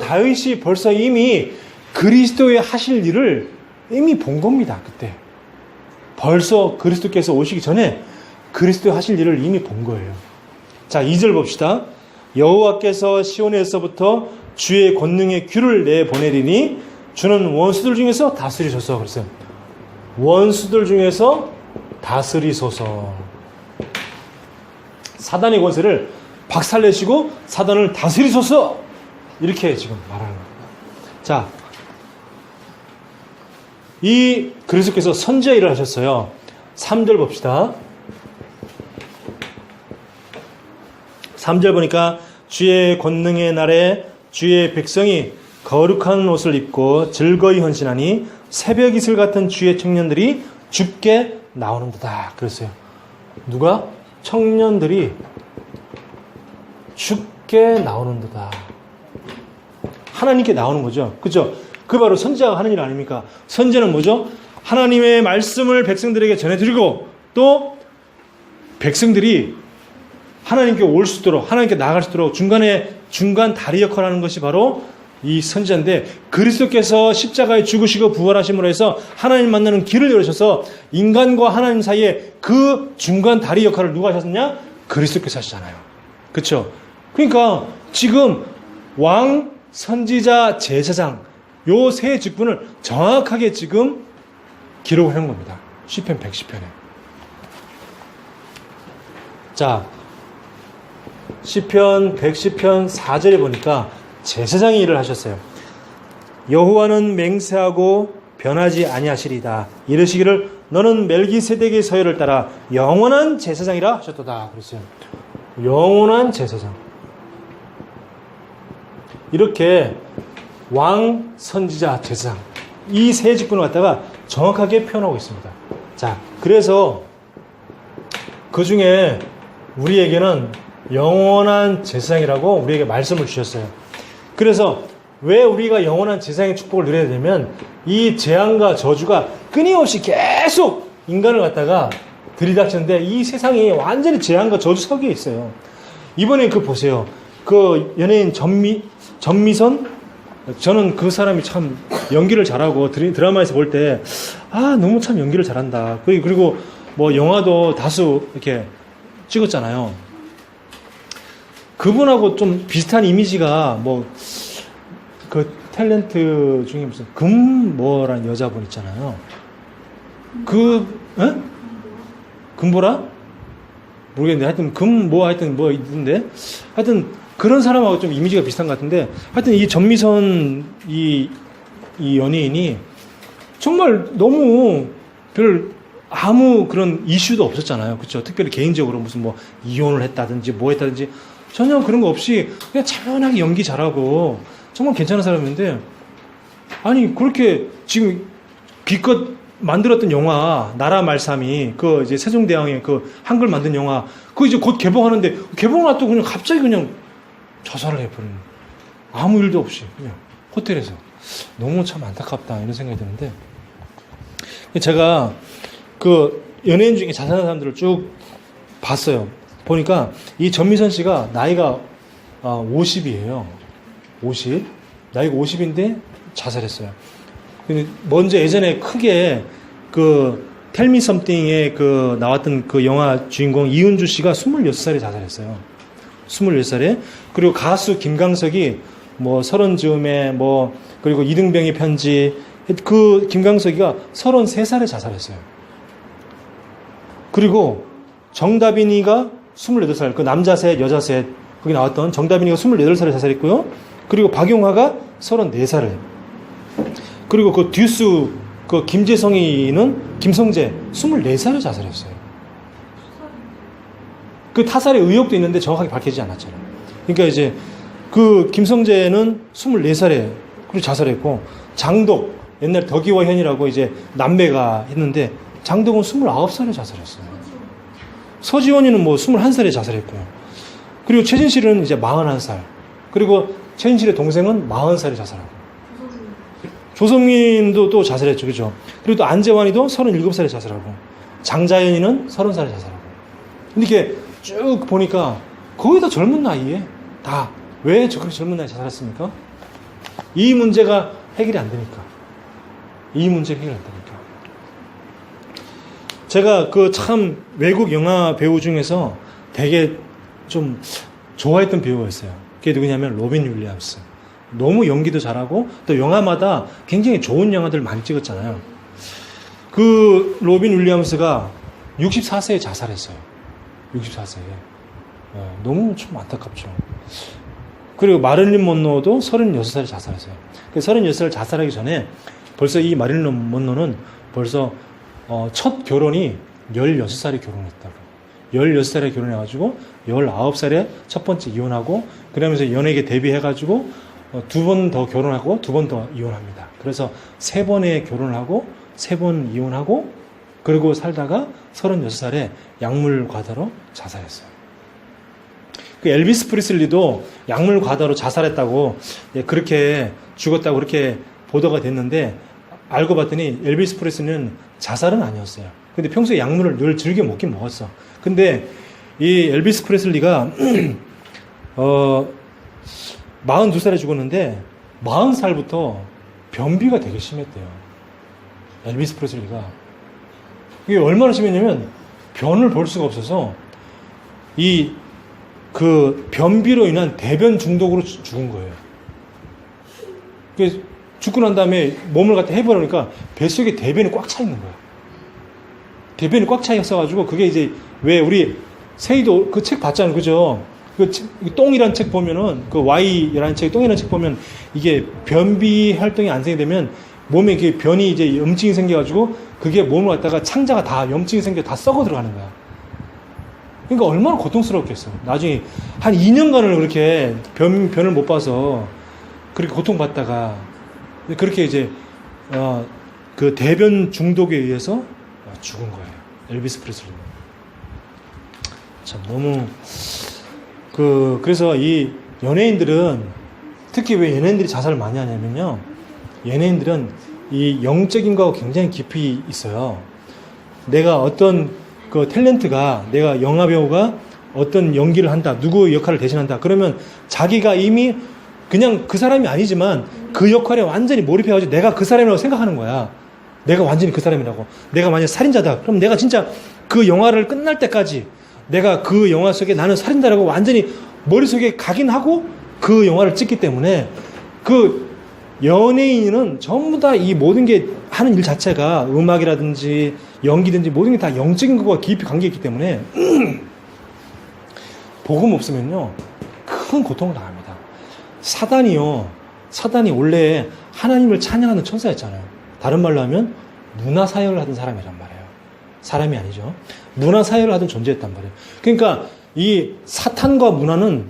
다윗이 벌써 이미 그리스도의 하실 일을 이미 본 겁니다. 그때 벌써 그리스도께서 오시기 전에 그리스도의 하실 일을 이미 본 거예요. 자, 2절 봅시다. 여호와께서 시온에서부터 주의 권능의 귤을 내보내리니 주는 원수들 중에서 다스리소서. 그랬어요. 원수들 중에서 다스리소서. 사단의 권세를 박살내시고 사단을 다스리소서. 이렇게 지금 말하는 겁니다. 자, 이 그리스도께서 선지자 일을 하셨어요. 3절 봅시다. 3절 보니까 주의 권능의 날에 주의 백성이 거룩한 옷을 입고 즐거이 헌신하니 새벽 이슬 같은 주의 청년들이 죽게 나오는도다. 그랬어요. 누가? 청년들이 죽게 나오는도다. 하나님께 나오는 거죠. 그죠? 그 바로 선지자가 하는 일 아닙니까? 선지자는 뭐죠? 하나님의 말씀을 백성들에게 전해드리고 또 백성들이 하나님께 올 수 있도록, 하나님께 나아갈 수 있도록 중간 다리 역할을 하는 것이 바로 이 선지자인데, 그리스도께서 십자가에 죽으시고 부활하심으로 해서 하나님 만나는 길을 열으셔서 인간과 하나님 사이에 그 중간 다리 역할을 누가 하셨냐? 그리스도께서 하시잖아요. 그렇죠? 그러니까 지금 왕, 선지자, 제사장 요 세 직분을 정확하게 지금 기록을 한 겁니다. 시편 110편에. 자, 시편 110편 4절에 보니까 제사장이 일을 하셨어요. 여호와는 맹세하고 변하지 아니하시리다. 이르시기를 너는 멜기세덱의 서열을 따라 영원한 제사장이라 하셨도다. 그랬어요. 영원한 제사장. 이렇게 왕, 선지자, 제사장 이 세 직분을 갖다가 정확하게 표현하고 있습니다. 자, 그래서 그 중에 우리에게는 영원한 제사장이라고 우리에게 말씀을 주셨어요. 그래서 왜 우리가 영원한 제사장의 축복을 누려야 되냐면 이 재앙과 저주가 끊임없이 계속 인간을 갖다가 들이닥치는데 이 세상이 완전히 재앙과 저주 서기에 있어요. 이번에 그 보세요. 그 연예인 전미선? 저는 그 사람이 참 연기를 잘하고 드라마에서 볼 때 너무 참 연기를 잘한다. 그리고 뭐 영화도 다수 이렇게 찍었잖아요. 그분하고 좀 비슷한 이미지가 그 탤런트 중에 무슨 금뭐라는 여자분 있잖아요. 금보라? 모르겠는데 하여튼 뭐 있는데 하여튼 그런 사람하고 좀 이미지가 비슷한 것 같은데 하여튼 이 전미선 이 연예인이 정말 너무 아무 그런 이슈도 없었잖아요. 그렇죠? 특별히 개인적으로 무슨 뭐 이혼을 했다든지 뭐 했다든지 전혀 그런 거 없이 그냥 차분하게 연기 잘하고 정말 괜찮은 사람인데 아니 그렇게 지금 기껏 만들었던 영화 나라 말씀이 그 이제 세종대왕의 그 한글 만든 영화 그거 이제 곧 개봉하는데 개봉을 또 그냥 갑자기 그냥 자살을 해버리는 아무 일도 없이 그냥 호텔에서. 너무 참 안타깝다 이런 생각이 드는데, 제가 그 연예인 중에 자살한 사람들을 쭉 봤어요. 보니까 이 전미선 씨가 나이가 50이에요. 50. 나이가 50인데 자살했어요. 먼저 예전에 크게 그 텔미 썸띵에 그 나왔던 그 영화 주인공 이은주 씨가 26살에 자살했어요. 26살에. 그리고 가수 김광석이 뭐 서른 즈음에 뭐 그리고 이등병의 편지, 그 김광석이가 33살에 자살했어요. 그리고 정다빈이가 28살, 그 남자 셋, 여자 셋, 거기 나왔던 정다빈이가 28살에 자살했고요. 그리고 박용화가 34살에. 그리고 그 듀스, 그 김재성이는, 김성재, 24살에 자살했어요. 그 타살의 의혹도 있는데 정확하게 밝혀지지 않았잖아요. 그러니까 이제 그 김성재는 24살에 그리고 자살했고, 장독, 옛날 덕이와 현이라고 이제 남매가 했는데, 장독은 29살에 자살했어요. 서지원이는 뭐 21살에 자살했고요. 그리고 최진실은 이제 41살. 그리고 최진실의 동생은 40살에 자살하고. 조성민도 또 자살했죠. 그죠? 그리고 또 안재환이도 37살에 자살하고. 장자연이는 30살에 자살하고. 근데 이렇게 쭉 보니까 거의 다 젊은 나이에 다. 왜 그렇게 젊은 나이에 자살했습니까? 이 문제가 해결이 안 되니까. 이 문제가 해결이 안 되니까. 제가 그 참 외국 영화 배우 중에서 되게 좀 좋아했던 배우가 있어요. 그게 누구냐면 로빈 윌리엄스. 너무 연기도 잘하고 또 영화마다 굉장히 좋은 영화들 많이 찍었잖아요. 그 로빈 윌리엄스가 64세에 자살했어요. 64세에. 너무 좀 안타깝죠. 그리고 마릴린 먼로도 36살에 자살했어요. 36살 자살하기 전에 벌써 이 마릴린 먼로는 벌써 첫 결혼이 16살에 결혼했다고. 16살에 결혼해가지고 19살에 첫 번째 이혼하고, 그러면서 연예계 데뷔해가지고 2번 더 결혼하고 2번 더 이혼합니다. 그래서 3번에 결혼을 하고 3번 이혼하고, 그리고 살다가 36살에 약물 과다로 자살했어요. 그 엘비스 프리슬리도 약물 과다로 자살했다고, 그렇게 죽었다고 그렇게 보도가 됐는데, 알고 봤더니 엘비스 프레슬리는 자살은 아니었어요. 근데 평소에 약물을 늘 즐겨 먹긴 먹었어. 근데 이 엘비스 프레슬리가 42살에 죽었는데 40살부터 변비가 되게 심했대요. 엘비스 프레슬리가. 이게 얼마나 심했냐면 변을 볼 수가 없어서 이 그 변비로 인한 대변 중독으로 죽은 거예요. 그래서 죽고 난 다음에 몸을 갖다 해보려니까 뱃속에 대변이 꽉 차 있는 거야. 대변이 꽉 차 있어가지고, 그게 이제 왜 우리 세이도 그 책 봤잖아요. 그죠? 그 똥이라는 책 보면은, 그 Y라는 책, 똥이라는 책 보면, 이게 변비 활동이 안 생기면 몸에 이게 변이 이제 염증이 생겨가지고, 그게 몸을 갖다가 창자가 다 염증이 생겨 다 썩어 들어가는 거야. 그러니까 얼마나 고통스럽겠어. 나중에 한 2년간을 그렇게 변을 못 봐서 그렇게 고통받다가, 그렇게 이제 그 대변 중독에 의해서 죽은 거예요. 엘비스 프레슬리. 참 너무 그래서 이 연예인들은, 특히 왜 연예인들이 자살을 많이 하냐면요, 연예인들은 이 영적인 거하고 굉장히 깊이 있어요. 내가 어떤 그 탤런트가, 내가 영화 배우가 어떤 연기를 한다, 누구 역할을 대신한다, 그러면 자기가 이미 그냥 그 사람이 아니지만 그 역할에 완전히 몰입해가지고 내가 그 사람이라고 생각하는 거야. 내가 완전히 그 사람이라고. 내가 만약 살인자다, 그럼 내가 진짜 그 영화를 끝날 때까지 내가 그 영화 속에 나는 살인자라고 완전히 머릿속에 각인하고 그 영화를 찍기 때문에, 그 연예인은 전부 다 이 모든 게 하는 일 자체가 음악이라든지 연기든지 모든 게 다 영적인 것과 깊이 관계있기 때문에 복음 없으면요 큰 고통을 당합니다. 사단이 원래 하나님을 찬양하는 천사였잖아요. 다른 말로 하면 문화사역을 하던 사람이란 말이에요. 사람이 아니죠. 문화사역을 하던 존재였단 말이에요. 그러니까 이 사탄과 문화는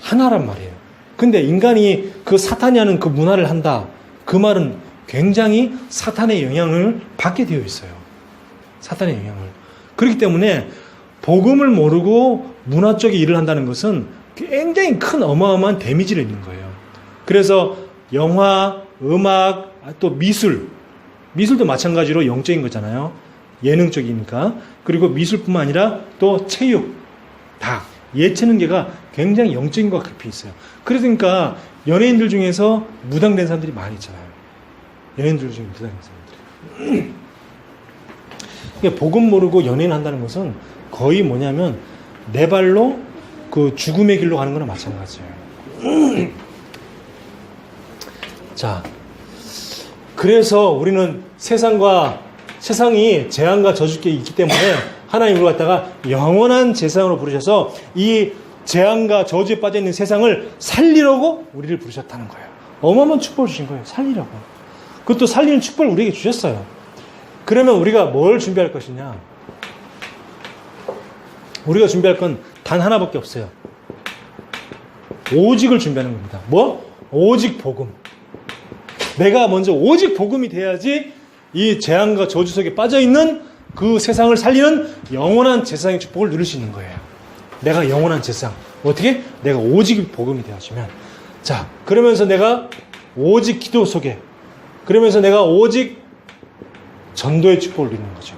하나란 말이에요. 근데 인간이 그 사탄이 하는 그 문화를 한다, 그 말은 굉장히 사탄의 영향을 받게 되어 있어요. 사탄의 영향을. 그렇기 때문에 복음을 모르고 문화 쪽에 일을 한다는 것은 굉장히 큰 어마어마한 데미지를 입는 거예요. 그래서 영화, 음악, 또 미술도 마찬가지로 영적인 거잖아요. 예능적이니까. 그리고 미술뿐만 아니라 또 체육, 다 예체능계가 굉장히 영적인 것과 깊이 있어요. 그러니까 연예인들 중에서 무당된 사람들이 많이 있잖아요. 연예인들 중에 무당된 사람들이. 그러니까 복음 모르고 연예인 한다는 것은 거의 뭐냐면 내 발로 그 죽음의 길로 가는 거나 마찬가지예요. 자, 그래서 우리는 세상이 재앙과 저주께 있기 때문에 하나님 우리를 갖다가 영원한 제사장으로 부르셔서 이 재앙과 저주에 빠져있는 세상을 살리려고 우리를 부르셨다는 거예요. 어마어마한 축복을 주신 거예요. 살리려고. 그것도 살리는 축복을 우리에게 주셨어요. 그러면 우리가 뭘 준비할 것이냐? 우리가 준비할 건 단 하나밖에 없어요. 오직을 준비하는 겁니다. 뭐? 오직 복음. 내가 먼저 오직 복음이 돼야지 이 재앙과 저주 속에 빠져있는 그 세상을 살리는 영원한 제사장의 축복을 누릴 수 있는 거예요. 내가 영원한 제사장. 어떻게? 내가 오직 복음이 되어지면. 자, 그러면서 내가 오직 기도 속에, 그러면서 내가 오직 전도의 축복을 누리는 거죠.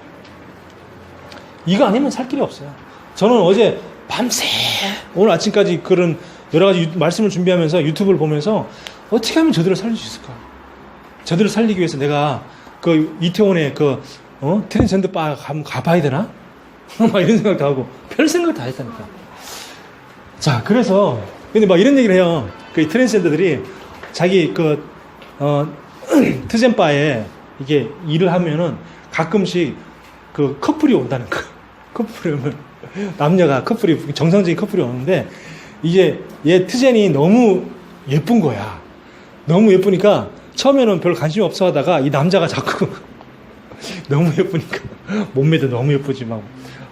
이거 아니면 살 길이 없어요. 저는 어제 밤새 오늘 아침까지 그런 여러 가지 말씀을 준비하면서 유튜브를 보면서 어떻게 하면 저들을 살릴 수 있을까? 저들을 살리기 위해서 내가 그 이태원에 트랜스젠더 바 가봐야 되나? 막 이런 생각도 하고 별 생각 다 했다니까. 자, 그래서 근데 막 이런 얘기를 해요. 그 트랜스젠더들이 자기 트젠 바에 이게 일을 하면은 가끔씩 그 커플이 온다는 거. 커플이 오면 남녀가 커플이 정상적인 커플이 오는데 이제 얘 트젠이 너무 예쁜 거야. 너무 예쁘니까 처음에는 별 관심이 없어 하다가 이 남자가 자꾸 너무 예쁘니까 몸매도 너무 예쁘지 막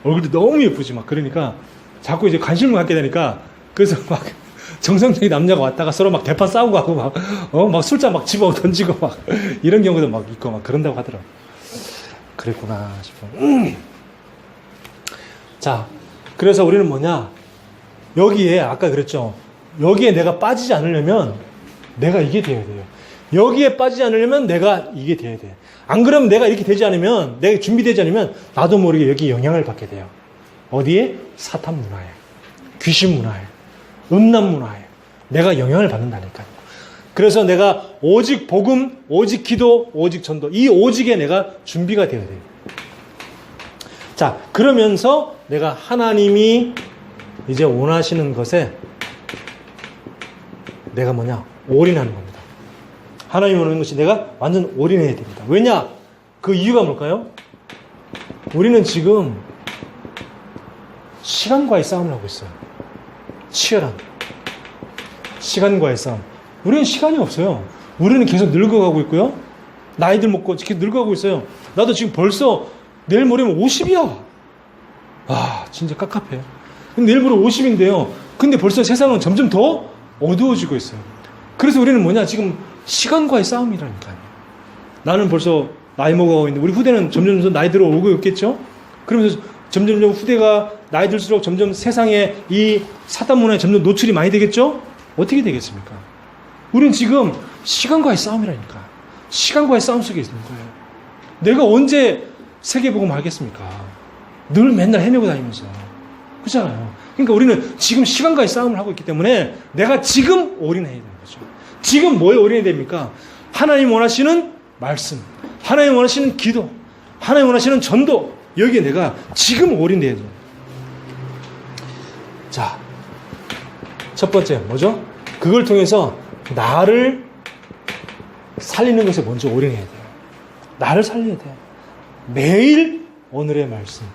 얼굴도 너무 예쁘지 막 그러니까 자꾸 이제 관심을 갖게 되니까 그래서 막 정상적인 남자가 왔다가 서로 막 대판 싸우고 하고 막 술잔 막 집어 던지고 막 이런 경우도 막 있고 막 그런다고 하더라고. 그랬구나 싶어. 자, 그래서 우리는 뭐냐? 여기에 아까 그랬죠. 여기에 내가 빠지지 않으려면 내가 이게 돼야 돼요. 여기에 빠지지 않으려면 내가 이게 돼야 돼. 안 그러면 내가 이렇게 되지 않으면, 내가 준비되지 않으면 나도 모르게 여기 영향을 받게 돼요. 어디에? 사탄 문화에, 귀신 문화에, 음란 문화에 내가 영향을 받는다니까요. 그래서 내가 오직 복음, 오직 기도, 오직 전도, 이 오직에 내가 준비가 되어야 돼요. 자, 그러면서 내가 하나님이 이제 원하시는 것에 내가 뭐냐? 올인하는 겁니다. 하나님이 원하는 것이 내가 완전 올인해야 됩니다. 왜냐? 그 이유가 뭘까요? 우리는 지금 시간과의 싸움을 하고 있어요. 치열한 시간과의 싸움. 우리는 시간이 없어요. 우리는 계속 늙어가고 있고요. 나이들 먹고 계속 늙어가고 있어요. 나도 지금 벌써 내일 모레면 50이야. 아, 진짜 깝깝해. 근데 내일 모레 50인데요. 근데 벌써 세상은 점점 더 어두워지고 있어요. 그래서 우리는 뭐냐? 지금 시간과의 싸움이라니까요. 나는 벌써 나이 먹어가고 있는데 우리 후대는 점점 나이 들어오고 있겠죠? 그러면서 점점 후대가 나이 들수록 점점 세상에 이 사단 문화에 점점 노출이 많이 되겠죠? 어떻게 되겠습니까? 우리는 지금 시간과의 싸움이라니까. 시간과의 싸움 속에 있는 거예요. 내가 언제 세계복음 알겠습니까? 늘 맨날 헤매고 다니면서. 그렇잖아요. 그러니까 우리는 지금 시간과의 싸움을 하고 있기 때문에 내가 지금 올인해야 되는 거죠. 지금 뭐에 올인해야 됩니까? 하나님 원하시는 말씀, 하나님 원하시는 기도, 하나님 원하시는 전도, 여기에 내가 지금 올인돼야 돼요. 자, 첫 번째 뭐죠? 그걸 통해서 나를 살리는 것에 먼저 올인해야 돼요. 나를 살려야 돼요. 매일 오늘의 말씀,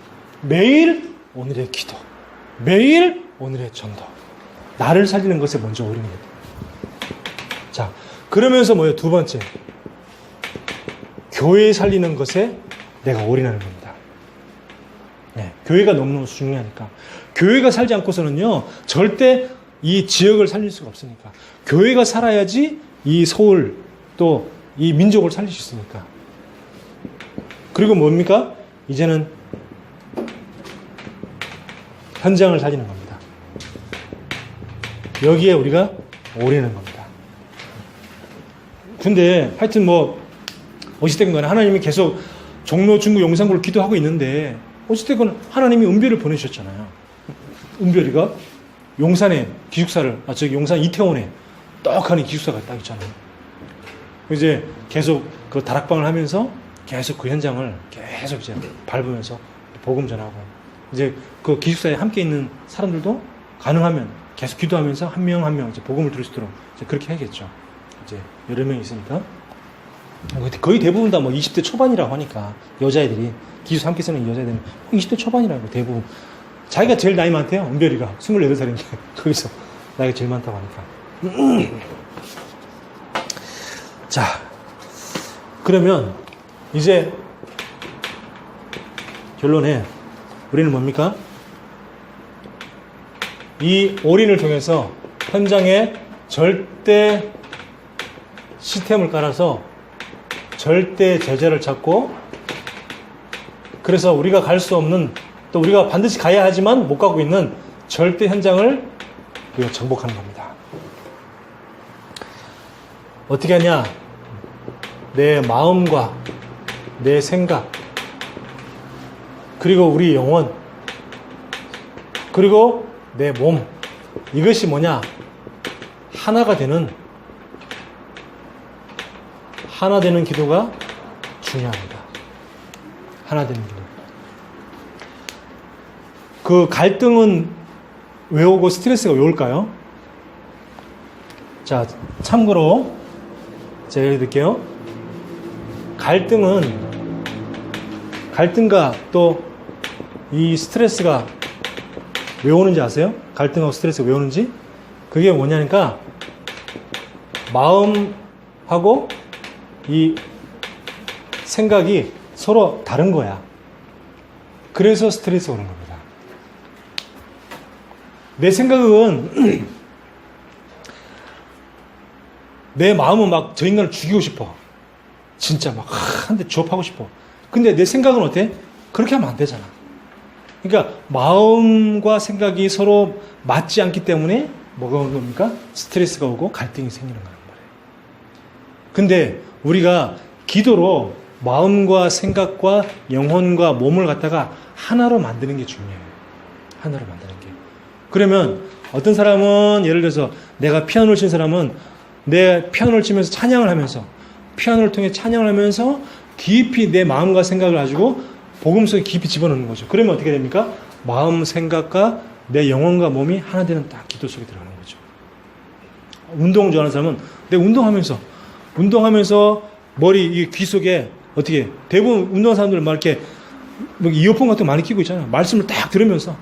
매일 오늘의 기도, 매일 오늘의 전도, 나를 살리는 것에 먼저 올인해야 돼요. 자, 그러면서 뭐예요? 두 번째, 교회 살리는 것에 내가 올인하는 겁니다. 네, 교회가 너무너무 중요하니까. 교회가 살지 않고서는요, 절대 이 지역을 살릴 수가 없으니까. 교회가 살아야지 이 서울 또 이 민족을 살릴 수 있으니까. 그리고 뭡니까? 이제는 현장을 살리는 겁니다. 여기에 우리가 올인하는 겁니다. 근데 하여튼 뭐 어찌됐건 간에 하나님이 계속 종로, 중구, 용산구를 기도하고 있는데 어찌됐건 하나님이 은별을 보내주셨잖아요. 은별이가 용산에 기숙사를, 저기 용산 이태원에 떡하니 기숙사가 딱 있잖아요. 이제 계속 그 다락방을 하면서 계속 그 현장을 계속 이제 밟으면서 복음 전하고, 이제 그 기숙사에 함께 있는 사람들도 가능하면 계속 기도하면서 한 명 한 명 이제 복음을 들을 수 있도록 이제 그렇게 해야겠죠. 이제 여러 명이 있으니까. 거의 대부분 다 뭐 20대 초반이라고 하니까, 여자애들이, 기숙사 함께 쓰는 여자애들은 20대 초반이라고 대부분. 자기가 제일 나이 많대요. 은별이가 28살인데 거기서 나이가 제일 많다고 하니까. 자, 그러면 이제 결론에 우리는 뭡니까? 이 올인을 통해서 현장에 절대 시스템을 깔아서 절대 제자를 찾고, 그래서 우리가 갈 수 없는, 또 우리가 반드시 가야 하지만 못 가고 있는 절대 현장을 우리가 정복하는 겁니다. 어떻게 하냐? 내 마음과 내 생각, 그리고 우리 영혼, 그리고 내 몸, 이것이 뭐냐? 하나 되는 기도가 중요합니다. 하나 되는 기도. 그 갈등은 왜 오고 스트레스가 왜 올까요? 자, 참고로 제가 예를 들게요. 갈등과 또 이 스트레스가 왜 오는지 아세요? 갈등하고 스트레스가 왜 오는지? 그게 뭐냐니까, 마음하고 이 생각이 서로 다른 거야. 그래서 스트레스 오는 겁니다. 내 생각은 내 마음은 막 저 인간을 죽이고 싶어. 진짜 막 한 대 주업하고 싶어. 근데 내 생각은 어때? 그렇게 하면 안 되잖아. 그러니까 마음과 생각이 서로 맞지 않기 때문에 뭐가 오는 겁니까? 스트레스가 오고 갈등이 생기는 거란 말이에요. 근데 우리가 기도로 마음과 생각과 영혼과 몸을 갖다가 하나로 만드는 게 중요해요. 하나로 만드는 게. 그러면 어떤 사람은, 예를 들어서 내가 피아노를 치는 사람은 내 피아노를 치면서 찬양을 하면서, 피아노를 통해 찬양을 하면서 깊이 내 마음과 생각을 가지고 복음 속에 깊이 집어넣는 거죠. 그러면 어떻게 됩니까? 마음, 생각과 내 영혼과 몸이 하나 되는 딱 기도 속에 들어가는 거죠. 운동 좋아하는 사람은 내 운동하면서 머리, 귀 속에 어떻게, 대부분 운동하는 사람들 막 이렇게 이어폰 같은 거 많이 끼고 있잖아요. 말씀 들으면서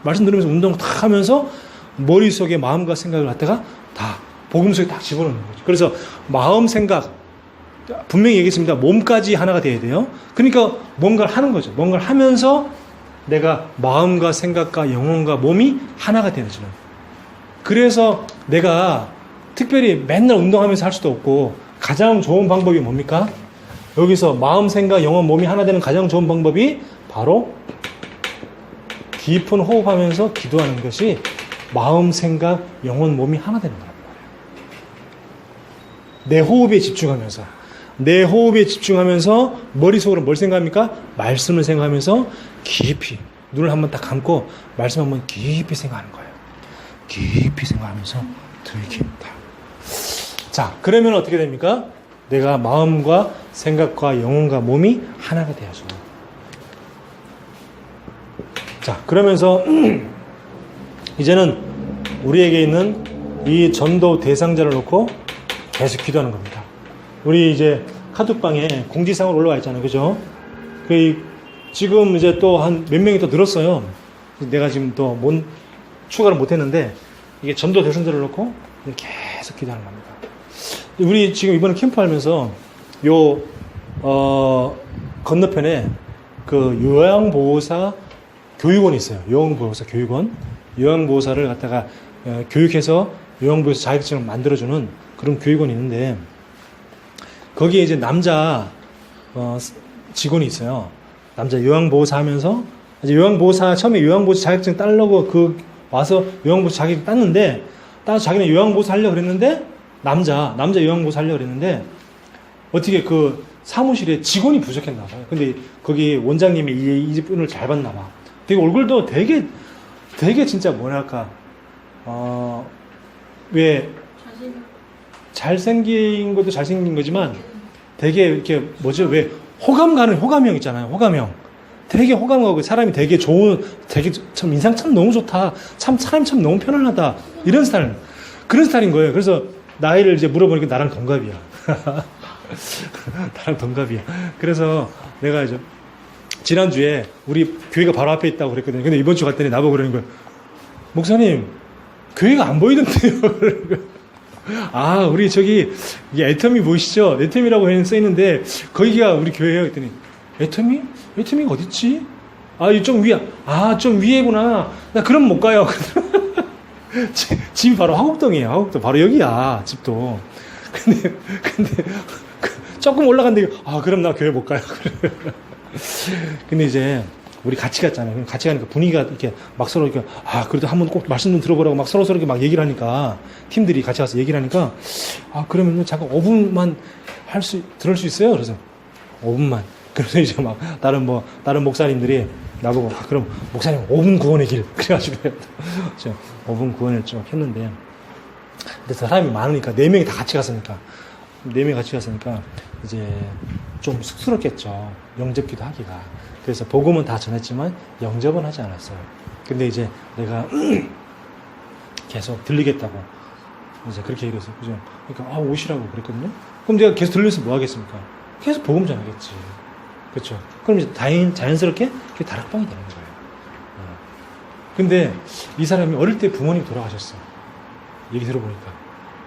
운동 딱 하면서 머릿속에 마음과 생각을 갖다가 다 복음 속에 딱 집어넣는 거죠. 그래서 마음, 생각, 분명히 얘기했습니다. 몸까지 하나가 돼야 돼요. 그러니까 뭔가를 하는 거죠. 뭔가를 하면서 내가 마음과 생각과 영혼과 몸이 하나가 되어지는. 그래서 내가 특별히 맨날 운동하면서 할 수도 없고, 가장 좋은 방법이 뭡니까? 여기서 마음, 생각, 영혼, 몸이 하나 되는 가장 좋은 방법이 바로 깊은 호흡하면서 기도하는 것이 마음, 생각, 영혼, 몸이 하나 되는 거란 말이에요. 내 호흡에 집중하면서 머릿속으로 뭘 생각합니까? 말씀을 생각하면서 깊이 눈을 한번 딱 감고 말씀 한번 깊이 생각하는 거예요. 깊이 생각하면서 들킵니다. 자, 그러면 어떻게 됩니까? 내가 마음과 생각과 영혼과 몸이 하나가 되어서. 자, 그러면서 이제는 우리에게 있는 이 전도 대상자를 놓고 계속 기도하는 겁니다. 우리 이제 카톡방에 공지사항으로 올라와 있잖아요. 그죠? 지금 이제 또 한 몇 명이 더 늘었어요. 내가 지금 또 추가를 못 했는데, 이게 전도 대상자를 놓고 계속 기도하는 겁니다. 우리 지금 이번에 캠프 하면서 건너편에 그 요양보호사 교육원이 있어요. 요양보호사 교육원. 요양보호사를 갖다가 교육해서 요양보호사 자격증을 만들어주는 그런 교육원이 있는데, 거기에 이제 남자 직원이 있어요. 남자 요양보호사 하면서, 이제 처음에 요양보호사 자격증 따려고 와서 요양보호사 자격증 땄는데, 따서 자기는 요양보호사 하려고 그랬는데, 남자 요양보호사 하려고 그랬는데, 어떻게 그 사무실에 직원이 부족했나 봐요. 근데 거기 원장님이 이 분을 잘 봤나 봐. 되게 얼굴도 되게 진짜 뭐랄까, 왜 잘생긴 것도 잘생긴 거지만 되게 이렇게 뭐죠? 왜 호감 가는 호감형 있잖아요. 호감형. 되게 호감 가고 사람이 되게 좋은, 되게 참 인상 참 너무 좋다. 참 사람이 참 너무 편안하다. 이런 스타일. 그런 스타일인 거예요. 그래서 나이를 이제 물어보니까 나랑 동갑이야. 나랑 동갑이야. 그래서 내가 이제 지난주에 우리 교회가 바로 앞에 있다고 그랬거든요. 근데 이번 주 갔더니 나보고 그러는 거예요. 목사님, 교회가 안 보이던데요. 아, 우리 저기 애터미 보이시죠? 애터미라고 써있는데 거기가 우리 교회예요. 그랬더니 애터미? 애터미가 어딨지? 아, 좀 위에, 좀 위에구나. 나 그럼 못 가요. 집이 바로 화곡동이에요. 화곡동. 바로 여기야, 집도. 근데 조금 올라갔는데, 그럼 나 교회 못 가요. 근데 이제, 우리 같이 갔잖아요. 같이 가니까 분위기가 이렇게 막 서로 이렇게, 그래도 한번 꼭 말씀 좀 들어보라고 막 서로 이렇게 막 얘기를 하니까, 팀들이 같이 가서 얘기를 하니까, 그러면 잠깐 5분만 들을 수 있어요? 그래서, 5분만. 그래서 이제 막, 다른 목사님들이 나보고, 그럼 목사님 5분 구원의 길. 그래가지고, 5분 구원을 쭉 했는데, 근데 사람이 많으니까, 4명이 다 같이 갔으니까, 4명이 같이 갔으니까, 이제 좀 쑥스럽겠죠. 영접기도 하기가. 그래서 복음은 다 전했지만, 영접은 하지 않았어요. 근데 이제 내가 계속 들리겠다고, 이제 그렇게 얘기했어요. 그죠? 그러니까, 오시라고 그랬거든요. 그럼 내가 계속 들려서 뭐 하겠습니까? 계속 복음 전하겠지. 그렇죠. 그럼 이제 자연스럽게 그게 다락방이 되는 거예요. 근데 이 사람이 어릴 때 부모님이 돌아가셨어. 얘기 들어보니까.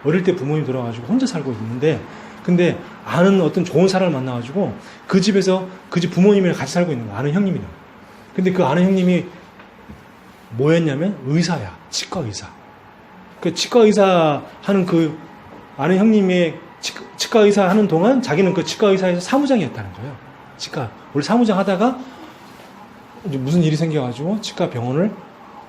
어릴 때 부모님이 돌아가지고 혼자 살고 있는데, 근데 아는 어떤 좋은 사람을 만나가지고 그 집에서 그 집 부모님이랑 같이 살고 있는 거야. 아는 형님이랑. 근데 그 아는 형님이 뭐였냐면 의사야. 치과 의사. 그 치과 의사 하는 그 아는 형님의 치과 의사 하는 동안 자기는 그 치과 의사에서 사무장이었다는 거예요. 원래 사무장 하다가 이제 무슨 일이 생겨가지고 치과 병원을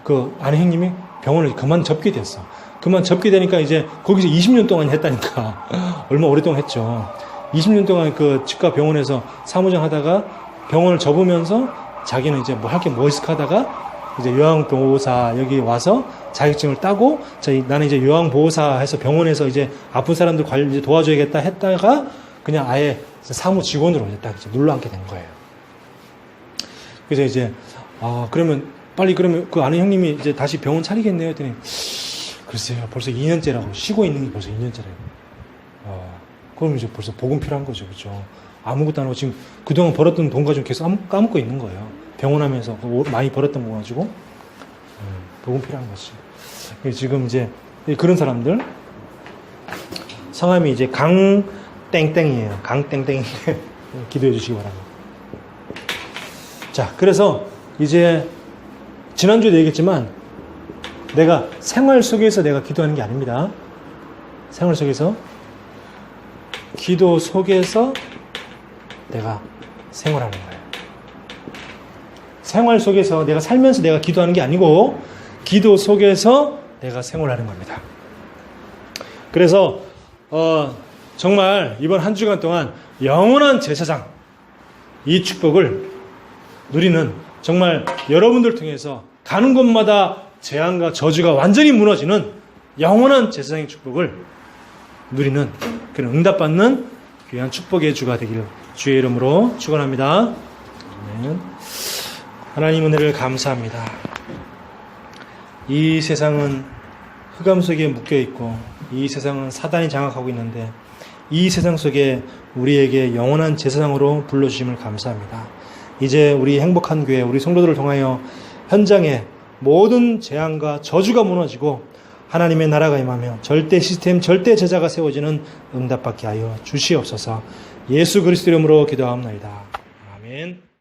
그 아는 형님이 병원을 그만 접게 됐어. 그만 접게 되니까 이제 거기서 20년 동안 했다니까. 얼마 오랫동안 했죠. 20년 동안 그 치과 병원에서 사무장 하다가 병원을 접으면서 자기는 이제 뭐 할 게 뭐 있을까 하다가 이제 요양보호사 여기 와서 자격증을 따고 나는 이제 요양보호사 해서 병원에서 이제 아픈 사람들 관리 이제 도와줘야겠다 했다가 그냥 아예 사무 직원으로 이제 딱 이제 눌러앉게 된 거예요. 그래서 이제 그러면 빨리 그러면 그 아는 형님이 이제 다시 병원 차리겠네요 했더니 글쎄요 벌써 2년째라고 쉬고 있는 게 벌써 2년째래요. 그럼 이제 벌써 복음 필요한 거죠, 그렇죠? 아무것도 안 하고 지금 그동안 벌었던 돈 가지고 계속 까먹고 있는 거예요. 병원 하면서 많이 벌었던 거 가지고 복음 필요한 거지. 지금 이제 그런 사람들 성함이 이제 강땡땡이에요. 강땡땡인데 기도해 주시기 바랍니다. 자, 그래서 이제 지난주에도 얘기했지만 내가 생활 속에서 내가 기도하는 게 아닙니다. 생활 속에서 기도 속에서 내가 생활하는 거예요. 생활 속에서 내가 살면서 내가 기도하는 게 아니고 기도 속에서 내가 생활하는 겁니다. 그래서 정말 이번 한 주간 동안 영원한 제사장 이 축복을 누리는 정말 여러분들 통해서 가는 곳마다 재앙과 저주가 완전히 무너지는 영원한 제사장의 축복을 누리는 그런 응답받는 귀한 축복의 주가 되기를 주의 이름으로 축원합니다. 아멘. 하나님 은혜를 감사합니다. 이 세상은 흑암 속에 묶여 있고 이 세상은 사단이 장악하고 있는데 이 세상 속에 우리에게 영원한 제사장으로 불러주심을 감사합니다. 이제 우리 행복한 교회 우리 성도들을 통하여 현장에 모든 재앙과 저주가 무너지고 하나님의 나라가 임하며 절대 시스템 절대 제자가 세워지는 응답받게 하여 주시옵소서. 예수 그리스도 이름으로 기도하옵나이다. 아멘.